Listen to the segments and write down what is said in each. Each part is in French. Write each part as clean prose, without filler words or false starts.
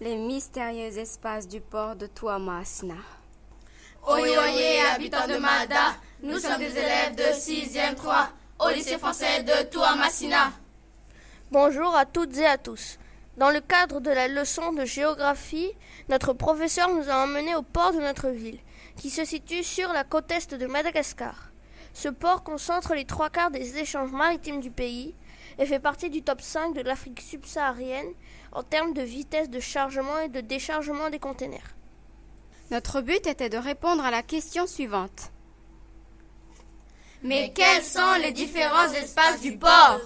les mystérieux espaces du port de Toamasina. Oyez, oyez, habitants de Mada, nous sommes des élèves de 6e 3 au lycée français de Toamasina. Bonjour à toutes et à tous. Dans le cadre de la leçon de géographie, notre professeur nous a emmenés au port de notre ville, qui se situe sur la côte est de Madagascar. Ce port concentre les 3/4 des échanges maritimes du pays et fait partie du top 5 de l'Afrique subsaharienne en termes de vitesse de chargement et de déchargement des containers. Notre but était de répondre à la question suivante. Mais quels sont les différents espaces du port?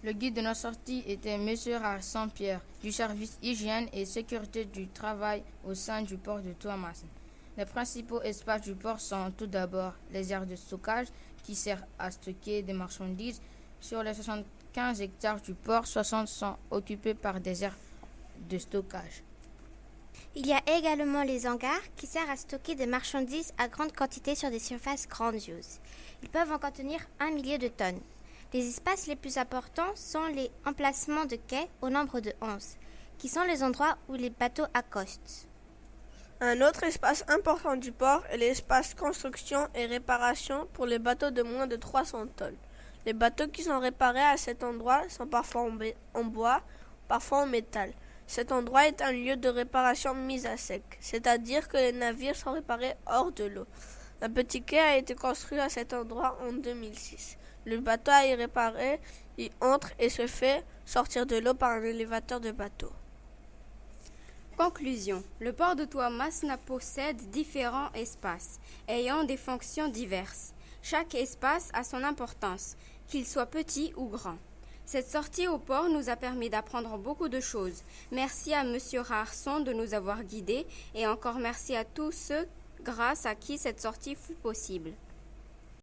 Le guide de notre sortie était M. Saint-Pierre, du service hygiène et sécurité du travail au sein du port de Toamasina. Les principaux espaces du port sont tout d'abord les aires de stockage qui servent à stocker des marchandises. Sur les 75 hectares du port, 60 sont occupés par des aires de stockage. Il y a également les hangars qui servent à stocker des marchandises à grande quantité sur des surfaces grandioses. Ils peuvent en contenir 1 millier de tonnes. Les espaces les plus importants sont les emplacements de quais au nombre de 11, qui sont les endroits où les bateaux accostent. Un autre espace important du port est l'espace construction et réparation pour les bateaux de moins de 300 tonnes. Les bateaux qui sont réparés à cet endroit sont parfois en bois, parfois en métal. Cet endroit est un lieu de réparation mise à sec, c'est-à-dire que les navires sont réparés hors de l'eau. Un petit quai a été construit à cet endroit en 2006. Le bateau à y réparer y entre et se fait sortir de l'eau par un élévateur de bateau. Conclusion. Le port de Toamasina possède différents espaces, ayant des fonctions diverses. Chaque espace a son importance, qu'il soit petit ou grand. Cette sortie au port nous a permis d'apprendre beaucoup de choses. Merci à M. Rarson de nous avoir guidés et encore merci à tous ceux grâce à qui cette sortie fut possible.